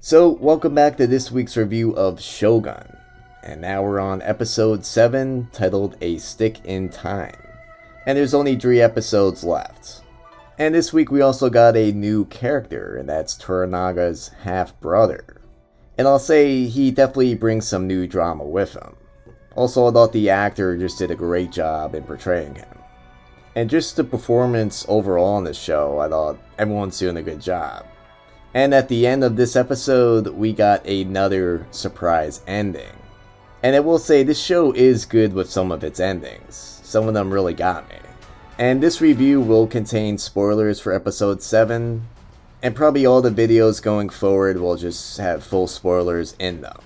So, welcome back to this week's review of Shogun. And now we're on episode 7, titled A Stick in Time. And there's only 3 episodes left. And this week we also got a new character, and that's Toranaga's half-brother. And I'll say he definitely brings some new drama with him. Also, I thought the actor just did a great job in portraying him. And just the performance overall in the show, I thought everyone's doing a good job. And at the end of this episode, we got another surprise ending. And I will say, this show is good with some of its endings. Some of them really got me. And this review will contain spoilers for episode 7, and probably all the videos going forward will just have full spoilers in them.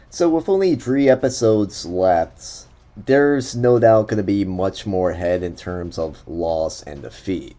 So with only 3 episodes left, there's no doubt going to be much more ahead in terms of loss and defeat.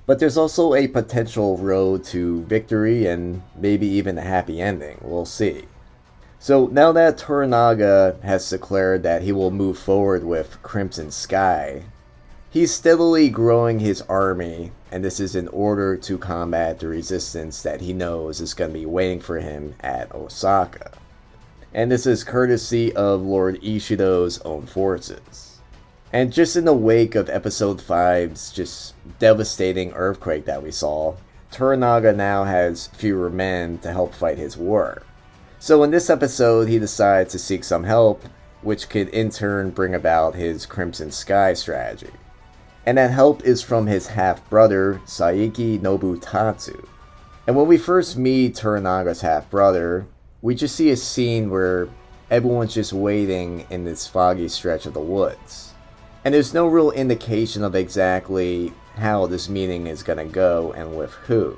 But there's also a potential road to victory and maybe even a happy ending, we'll see. So now that Toranaga has declared that he will move forward with Crimson Sky, he's steadily growing his army, and this is in order to combat the resistance that he knows is going to be waiting for him at Osaka. And this is courtesy of Lord Ishido's own forces. And just in the wake of episode 5's just devastating earthquake that we saw, Toranaga now has fewer men to help fight his war. So in this episode, he decides to seek some help, which could in turn bring about his Crimson Sky strategy. And that help is from his half-brother, Saiki Nobutatsu. And when we first meet Toranaga's half-brother, we just see a scene where everyone's just waiting in this foggy stretch of the woods. And there's no real indication of exactly how this meeting is gonna go and with who.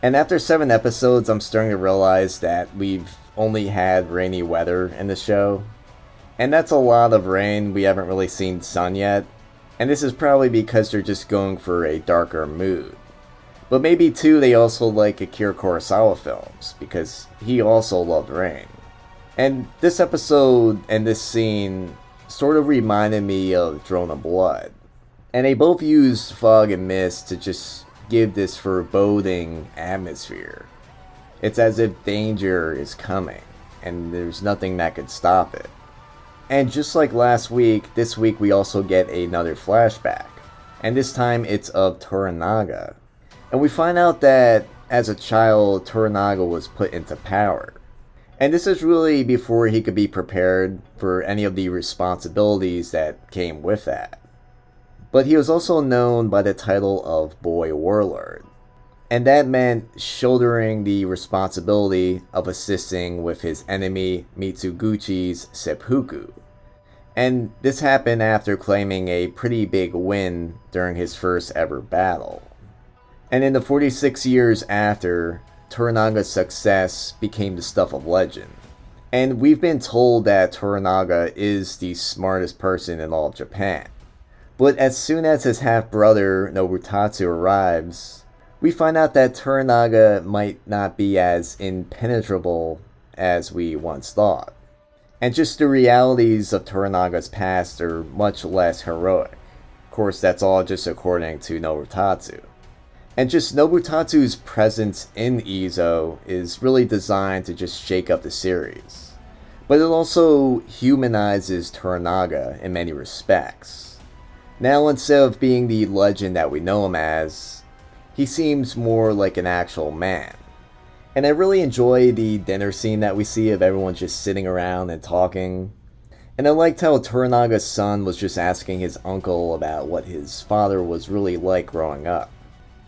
And after 7 episodes, I'm starting to realize that we've only had rainy weather in the show. And that's a lot of rain. We haven't really seen sun yet. And this is probably because they're just going for a darker mood. But maybe too, they also like Akira Kurosawa films, because he also loved rain. And this episode and this scene sort of reminded me of Throne of Blood. And they both used fog and mist to just give this foreboding atmosphere. It's as if danger is coming, and there's nothing that could stop it. And just like last week, this week we also get another flashback. And this time it's of Toranaga. And we find out that as a child, Toranaga was put into power. And this is really before he could be prepared for any of the responsibilities that came with that. But he was also known by the title of Boy Warlord. And that meant shouldering the responsibility of assisting with his enemy Mitsuguchi's seppuku. And this happened after claiming a pretty big win during his first ever battle. And in the 46 years after, Toranaga's success became the stuff of legend. And we've been told that Toranaga is the smartest person in all of Japan. But as soon as his half-brother Nobutatsu arrives, we find out that Toranaga might not be as impenetrable as we once thought. And just the realities of Toranaga's past are much less heroic. Of course, that's all just according to Nobutatsu. And just Nobutatsu's presence in Izo is really designed to just shake up the series. But it also humanizes Toranaga in many respects. Now, instead of being the legend that we know him as, he seems more like an actual man. And I really enjoy the dinner scene that we see of everyone just sitting around and talking. And I liked how Toranaga's son was just asking his uncle about what his father was really like growing up.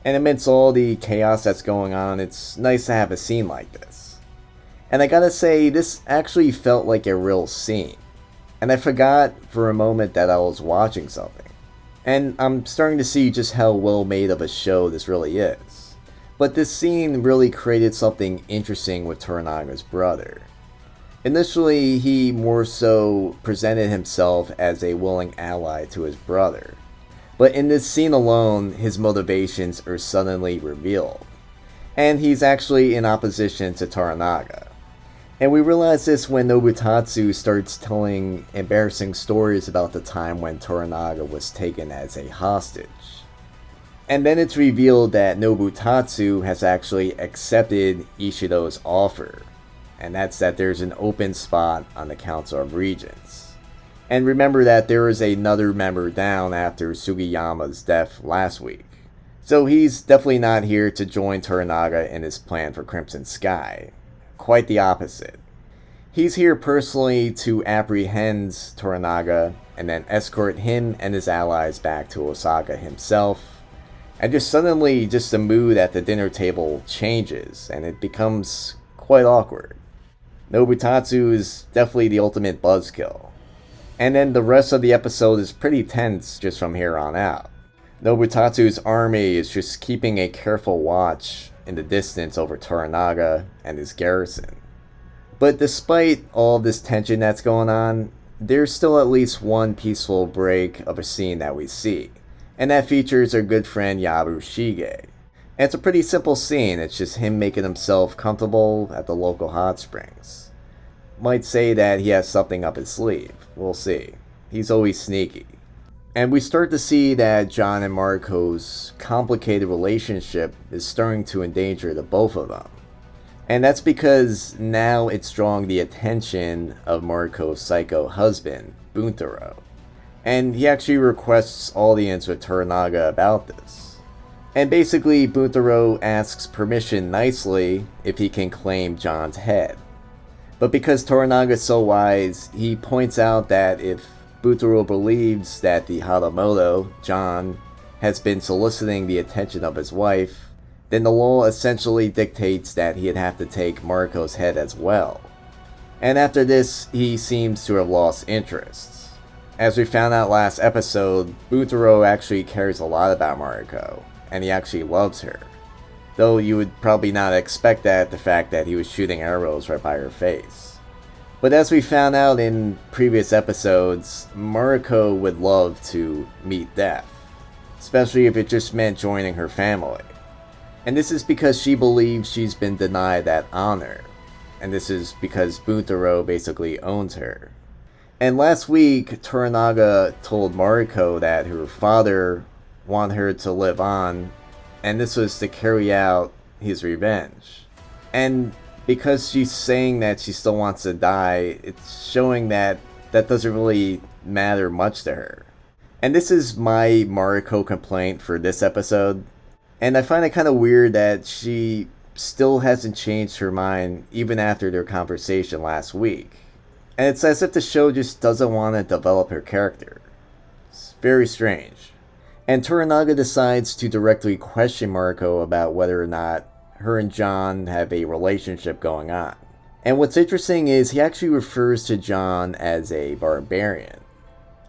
And amidst all the chaos that's going on, it's nice to have a scene like this. And I gotta say, this actually felt like a real scene. And I forgot for a moment that I was watching something. And I'm starting to see just how well made of a show this really is. But this scene really created something interesting with Toranaga's brother. Initially, he more so presented himself as a willing ally to his brother. But in this scene alone, his motivations are suddenly revealed. And he's actually in opposition to Toranaga. And we realize this when Nobutatsu starts telling embarrassing stories about the time when Toranaga was taken as a hostage. And then it's revealed that Nobutatsu has actually accepted Ishido's offer, and that's that there's an open spot on the Council of Regents. And remember that there is another member down after Sugiyama's death last week. So he's definitely not here to join Toranaga in his plan for Crimson Sky. Quite the opposite. He's here personally to apprehend Toranaga and then escort him and his allies back to Osaka himself. And just suddenly, the mood at the dinner table changes and it becomes quite awkward. Nobutatsu is definitely the ultimate buzzkill. And then the rest of the episode is pretty tense just from here on out. Nobutatsu's army is just keeping a careful watch in the distance over Toranaga and his garrison. But despite all this tension that's going on, there's still at least one peaceful break of a scene that we see. And that features our good friend Yabushige. And it's a pretty simple scene, it's just him making himself comfortable at the local hot springs. Might say that he has something up his sleeve, we'll see. He's always sneaky. And we start to see that John and Mariko's complicated relationship is starting to endanger the both of them. And that's because now it's drawing the attention of Mariko's psycho husband, Buntaro. And he actually requests audience with Toranaga about this. And basically, Buntaro asks permission nicely if he can claim John's head. But because Toranaga's so wise, he points out that if Buntaro believes that the Haramoto, John, has been soliciting the attention of his wife, then the law essentially dictates that he'd have to take Mariko's head as well. And after this, he seems to have lost interest. As we found out last episode, Buntaro actually cares a lot about Mariko, and he actually loves her. Though you would probably not expect that, the fact that he was shooting arrows right by her face. But as we found out in previous episodes, Mariko would love to meet death, especially if it just meant joining her family. And this is because she believes she's been denied that honor, and this is because Buntaro basically owns her. And last week, Toranaga told Mariko that her father wanted her to live on, and this was to carry out his revenge. And because she's saying that she still wants to die, it's showing that that doesn't really matter much to her. And this is my Mariko complaint for this episode. And I find it kind of weird that she still hasn't changed her mind even after their conversation last week. And it's as if the show just doesn't want to develop her character. It's very strange. And Toranaga decides to directly question Mariko about whether or not her and John have a relationship going on. And what's interesting is he actually refers to John as a barbarian.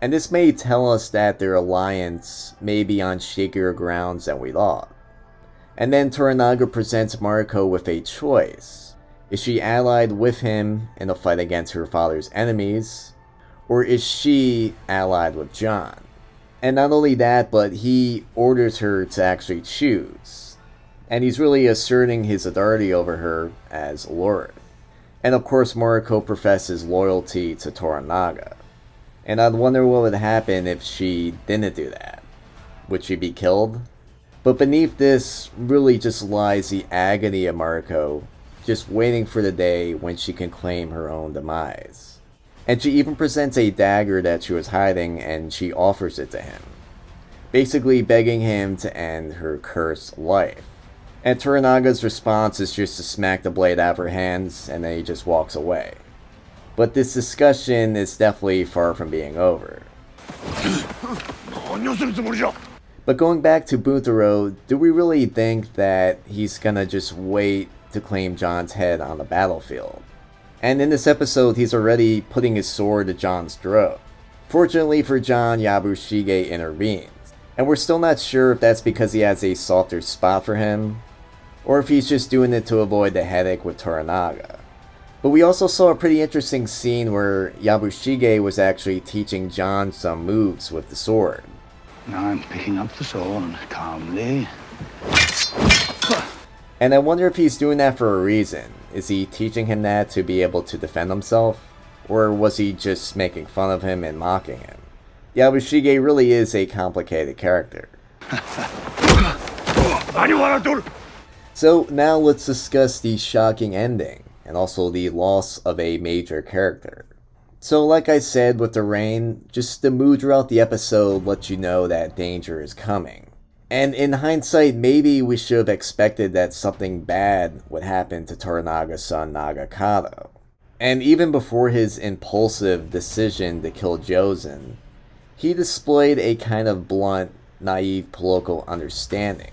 And this may tell us that their alliance may be on shakier grounds than we thought. And then Toranaga presents Mariko with a choice. Is she allied with him in the fight against her father's enemies? Or is she allied with John? And not only that, but he orders her to actually choose. And he's really asserting his authority over her as Lord. And of course Mariko professes loyalty to Toranaga. And I'd wonder what would happen if she didn't do that. Would she be killed? But beneath this really just lies the agony of Mariko, just waiting for the day when she can claim her own demise. And she even presents a dagger that she was hiding and she offers it to him, basically begging him to end her cursed life. And Toranaga's response is just to smack the blade out of her hands, and then he just walks away. But this discussion is definitely far from being over. But going back to Buntaro, do we really think that he's gonna just wait to claim John's head on the battlefield? And in this episode, he's already putting his sword to John's throat. Fortunately for John, Yabushige intervenes. And we're still not sure if that's because he has a softer spot for him, or if he's just doing it to avoid the headache with Toranaga. But we also saw a pretty interesting scene where Yabushige was actually teaching John some moves with the sword. Now I'm picking up the sword calmly. And I wonder if he's doing that for a reason. Is he teaching him that to be able to defend himself? Or was he just making fun of him and mocking him? Yabushige really is a complicated character. So now let's discuss the shocking ending, and also the loss of a major character. So like I said with the rain, just the mood throughout the episode lets you know that danger is coming. And in hindsight, maybe we should have expected that something bad would happen to Toranaga's son Nagakado. And even before his impulsive decision to kill Jozen, he displayed a kind of blunt, naive political understanding.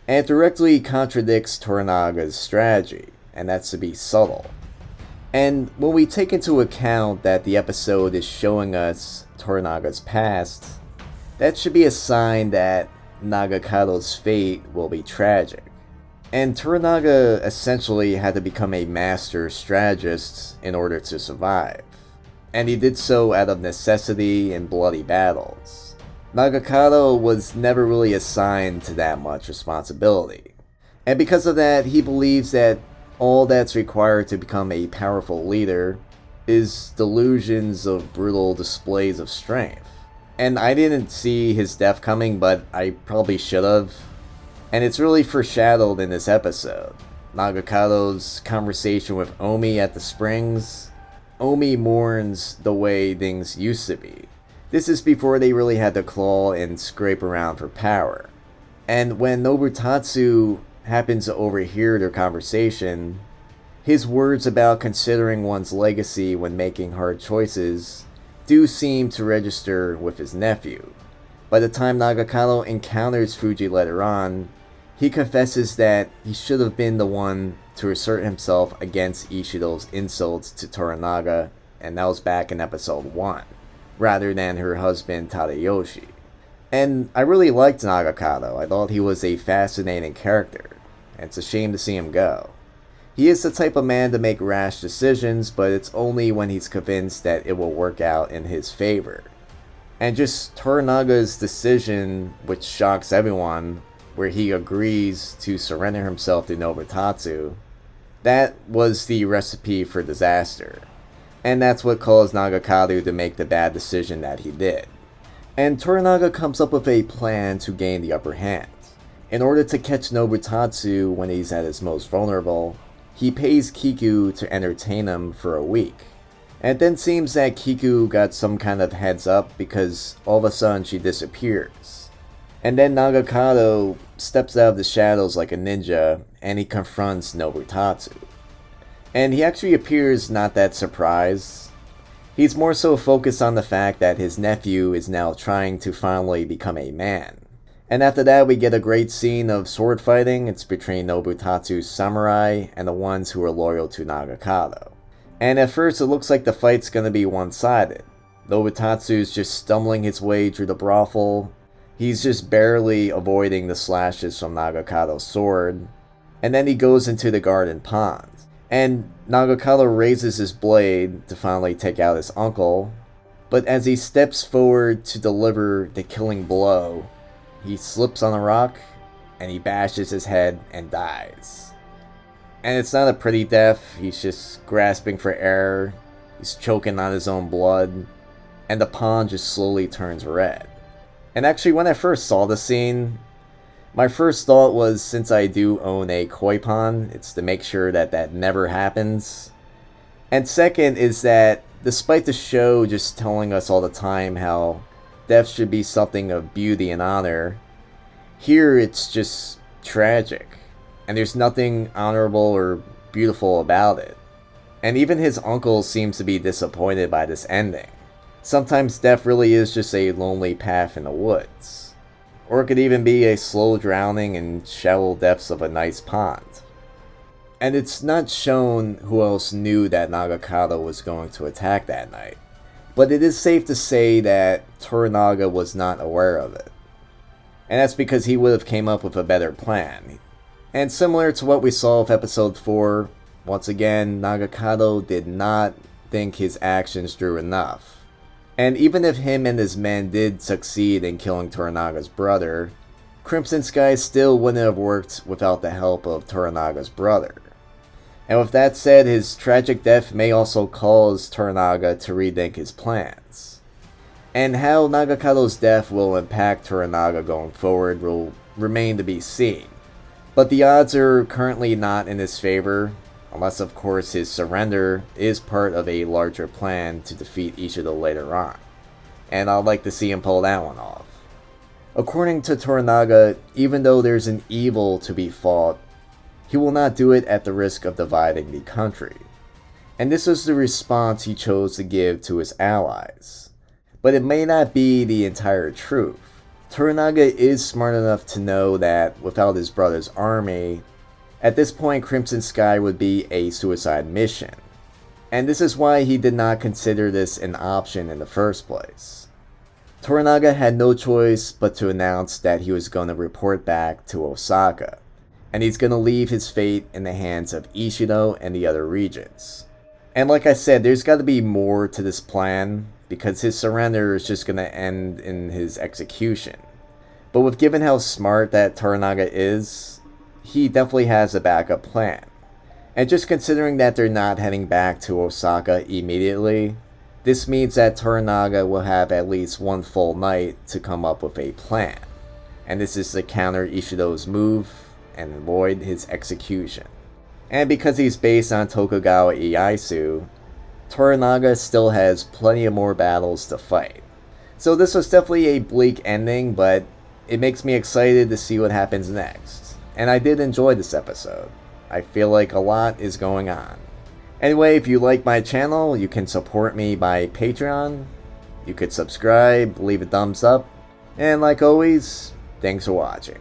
And it directly contradicts Toranaga's strategy, and that's to be subtle. And when we take into account that the episode is showing us Toranaga's past, that should be a sign that Nagakado's fate will be tragic. And Toranaga essentially had to become a master strategist in order to survive. And he did so out of necessity in bloody battles. Nagakado was never really assigned to that much responsibility. And because of that, he believes that all that's required to become a powerful leader is delusions of brutal displays of strength. And I didn't see his death coming, but I probably should have. And it's really foreshadowed in this episode. Nagakado's conversation with Omi at the springs. Omi mourns the way things used to be. This is before they really had to claw and scrape around for power. And when Nobutatsu happens to overhear their conversation, his words about considering one's legacy when making hard choices do seem to register with his nephew. By the time Nagakado encounters Fuji later on, he confesses that he should have been the one to assert himself against Ishido's insults to Toranaga, and that was back in episode 1, rather than her husband Tadayoshi. And I really liked Nagakado. I thought he was a fascinating character, and it's a shame to see him go. He is the type of man to make rash decisions, but it's only when he's convinced that it will work out in his favor. And just Toranaga's decision, which shocks everyone, where he agrees to surrender himself to Nobutatsu, that was the recipe for disaster. And that's what caused Nagakado to make the bad decision that he did. And Toranaga comes up with a plan to gain the upper hand. In order to catch Nobutatsu when he's at his most vulnerable, he pays Kiku to entertain him for a week. And it then seems that Kiku got some kind of heads up because all of a sudden she disappears. And then Nagakado steps out of the shadows like a ninja and he confronts Nobutatsu. And he actually appears not that surprised. He's more so focused on the fact that his nephew is now trying to finally become a man. And after that we get a great scene of sword fighting. It's between Nobutatsu's samurai and the ones who are loyal to Nagakado. And at first it looks like the fight's gonna be one-sided. Nobutatsu's just stumbling his way through the brothel. He's just barely avoiding the slashes from Nagakado's sword. And then he goes into the garden pond. And Nagakado raises his blade to finally take out his uncle. But as he steps forward to deliver the killing blow, he slips on a rock, and he bashes his head and dies. And it's not a pretty death. He's just grasping for air, he's choking on his own blood, and the pond just slowly turns red. And actually, when I first saw the scene, my first thought was, since I do own a koi pond, it's to make sure that that never happens. And second is that, despite the show just telling us all the time how death should be something of beauty and honor, here it's just tragic. And there's nothing honorable or beautiful about it. And even his uncle seems to be disappointed by this ending. Sometimes death really is just a lonely path in the woods. Or it could even be a slow drowning in shallow depths of a nice pond. And it's not shown who else knew that Nagakado was going to attack that night. But it is safe to say that Toranaga was not aware of it. And that's because he would have came up with a better plan. And similar to what we saw with episode 4, once again, Nagakado did not think his actions drew enough. And even if him and his men did succeed in killing Toranaga's brother, Crimson Sky still wouldn't have worked without the help of Toranaga's brother. And with that said, his tragic death may also cause Toranaga to rethink his plans. And how Nagakado's death will impact Toranaga going forward will remain to be seen. But the odds are currently not in his favor, unless of course his surrender is part of a larger plan to defeat Ishido later on. And I'd like to see him pull that one off. According to Toranaga, even though there's an evil to be fought, he will not do it at the risk of dividing the country. And this is the response he chose to give to his allies. But it may not be the entire truth. Toranaga is smart enough to know that without his brother's army, at this point Crimson Sky would be a suicide mission. And this is why he did not consider this an option in the first place. Toranaga had no choice but to announce that he was going to report back to Osaka, and he's going to leave his fate in the hands of Ishido and the other regions. And like I said, there's got to be more to this plan, because his surrender is just going to end in his execution. But with given how smart that Toranaga is, he definitely has a backup plan. And just considering that they're not heading back to Osaka immediately, this means that Toranaga will have at least one full night to come up with a plan. And this is to counter Ishido's move and avoid his execution. And because he's based on Tokugawa Ieyasu, Toranaga still has plenty of more battles to fight. So this was definitely a bleak ending, but it makes me excited to see what happens next. And I did enjoy this episode. I feel like a lot is going on. Anyway, if you like my channel, you can support me by Patreon. You could subscribe, leave a thumbs up, and like always, thanks for watching.